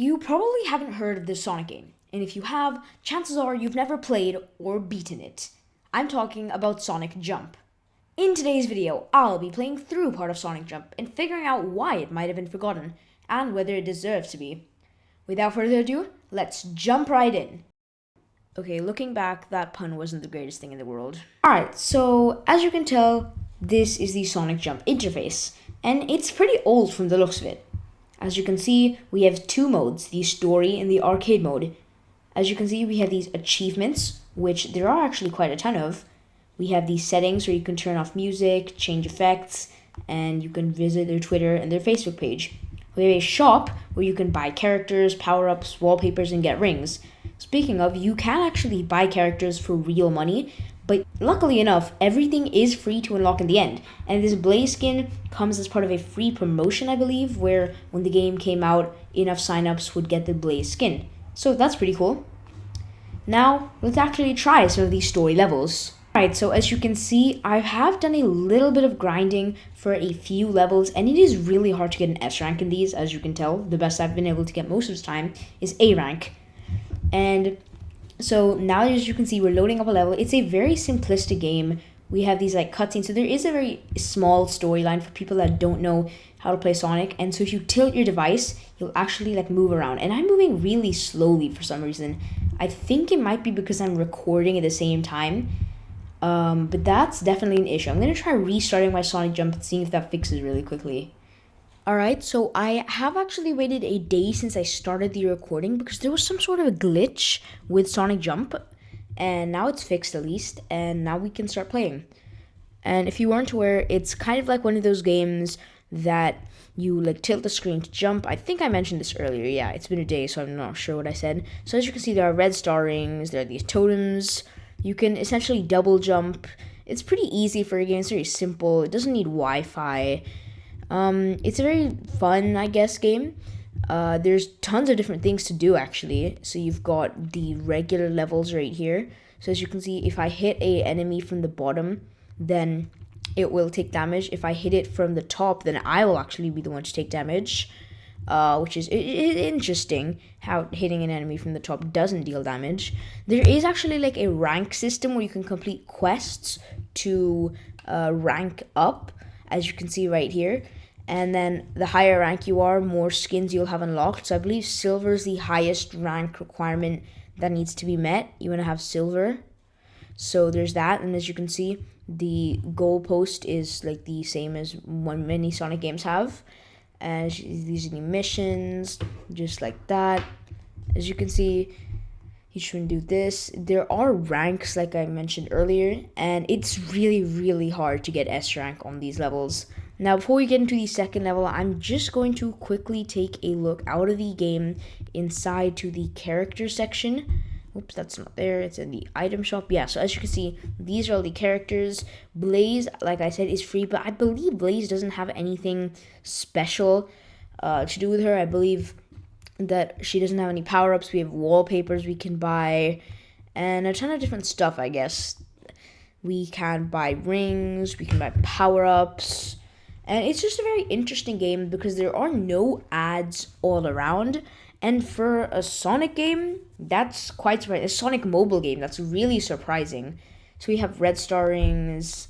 You probably haven't heard of this Sonic game, and if you have, chances are you've never played or beaten it. I'm talking about Sonic Jump. In today's video, I'll be playing through part of Sonic Jump and figuring out why it might have been forgotten and whether it deserves to be. Without further ado, let's jump right in. Okay, looking back, that pun wasn't the greatest thing in the world. Alright, so as you can tell, this is the Sonic Jump interface, and it's pretty old from the looks of it. As you can see, we have two modes, the story and the arcade mode. As you can see, we have these achievements, which there are actually quite a ton of. We have these settings where you can turn off music, change effects, and you can visit their Twitter and their Facebook page. We have a shop where you can buy characters, power-ups, wallpapers, and get rings. Speaking of, you can actually buy characters for real money, but luckily enough, everything is free to unlock in the end. And this Blaze skin comes as part of a free promotion, I believe, where when the game came out, enough signups would get the Blaze skin. So that's pretty cool. Now, let's actually try some of these story levels. Alright, so as you can see, I have done a little bit of grinding for a few levels, and it is really hard to get an S rank in these, as you can tell. The best I've been able to get most of the time is A rank. And so now, as you can see, we're loading up a level. It's a very simplistic game. We have these like cutscenes, so there is a very small storyline for people that don't know how to play Sonic. And so if you tilt your device, you'll actually like move around. And I'm moving really slowly for some reason. I think it might be because I'm recording at the same time. But that's definitely an issue. I'm gonna try restarting my Sonic Jump and seeing if that fixes really quickly. Alright, so I have actually waited a day since I started the recording because there was some sort of a glitch with Sonic Jump, and now it's fixed at least, and now we can start playing. And if you weren't aware, it's kind of like one of those games that you like tilt the screen to jump. I think I mentioned this earlier. Yeah, it's been a day, so I'm not sure what I said. So as you can see, there are red star rings, there are these totems. You can essentially double jump. It's pretty easy for a game. It's very simple. It doesn't need Wi-Fi. It's a very fun, I guess, game. There's tons of different things to do, actually. So you've got the regular levels right here. So as you can see, if I hit a enemy from the bottom, then it will take damage. If I hit it from the top, then I will actually be the one to take damage. Which is interesting how hitting an enemy from the top doesn't deal damage. There is actually like a rank system where you can complete quests to rank up, as you can see right here. And then the higher rank you are, more skins you'll have unlocked. So I believe silver is the highest rank requirement that needs to be met. You want to have silver. So there's that. And as you can see, the goalpost is like the same as what many Sonic games have. And these are the missions, just like that. As you can see, you shouldn't do this. There are ranks, like I mentioned earlier, and it's really, really hard to get S rank on these levels. Now, before we get into the second level, I'm just going to quickly take a look out of the game inside to the character section. Oops, that's not there. It's in the item shop. Yeah, so as you can see, these are all the characters. Blaze, like I said, is free, but I believe Blaze doesn't have anything special to do with her. I believe that she doesn't have any power-ups. We have wallpapers we can buy, and a ton of different stuff, I guess. We can buy rings, we can buy power-ups, and it's just a very interesting game because there are no ads all around. And for a Sonic game, that's quite surprising. A Sonic mobile game, that's really surprising. So we have red star rings.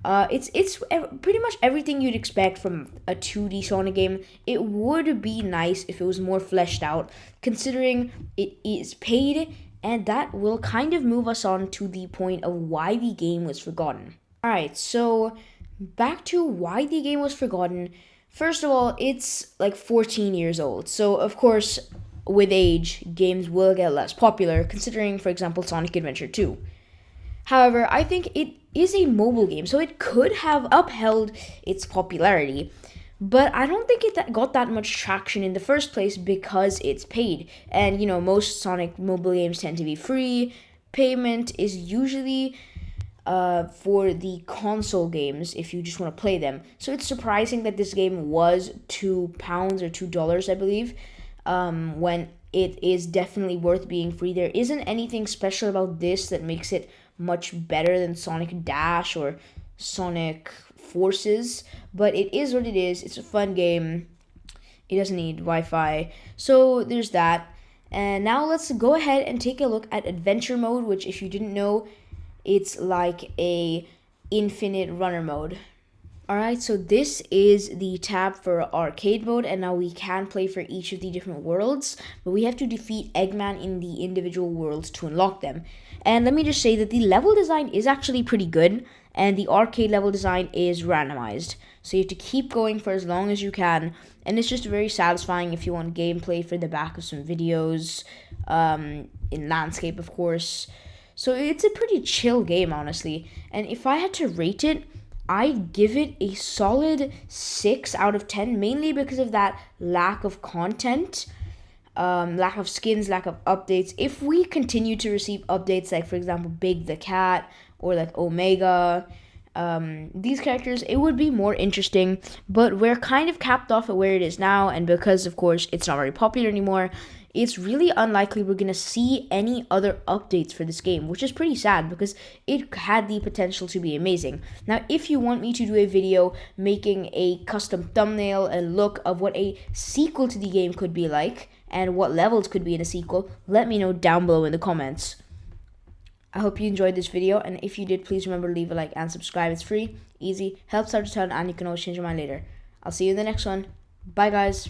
It's pretty much everything you'd expect from a 2D Sonic game. It would be nice if it was more fleshed out, considering it is paid, and that will kind of move us on to the point of why the game was forgotten. Alright, so back to why the game was forgotten. First of all, it's like 14 years old, so of course, with age, games will get less popular, considering, for example, Sonic Adventure 2. However, I think it is a mobile game, so it could have upheld its popularity, but I don't think it got that much traction in the first place because it's paid. And, you know, most Sonic mobile games tend to be free. Payment is usually for the console games if you just want to play them. So it's surprising that this game was £2 or $2, I believe, when it is definitely worth being free. There isn't anything special about this that makes it much better than Sonic Dash or Sonic Forces, but it is what it is. It's a fun game. It doesn't need Wi-Fi. So there's that. And now let's go ahead and take a look at adventure mode, which if you didn't know, it's like a infinite runner mode. Alright, so this is the tab for arcade mode, and now we can play for each of the different worlds, but we have to defeat Eggman in the individual worlds to unlock them. And let me just say that the level design is actually pretty good, and the arcade level design is randomized. So you have to keep going for as long as you can, and it's just very satisfying if you want gameplay for the back of some videos, in landscape, of course. So it's a pretty chill game, honestly. And if I had to rate it, I'd give it a solid 6 out of 10, mainly because of that lack of content, lack of skins, lack of updates. If we continue to receive updates like, for example, Big the Cat or like Omega, these characters, it would be more interesting, but we're kind of capped off at where it is now, and because, of course, it's not very popular anymore, it's really unlikely we're going to see any other updates for this game, which is pretty sad because it had the potential to be amazing. Now, if you want me to do a video making a custom thumbnail and look of what a sequel to the game could be like and what levels could be in a sequel, let me know down below in the comments. I hope you enjoyed this video, and if you did, please remember to leave a like and subscribe. It's free, easy, helps out a ton, and you can always change your mind later. I'll see you in the next one. Bye, guys.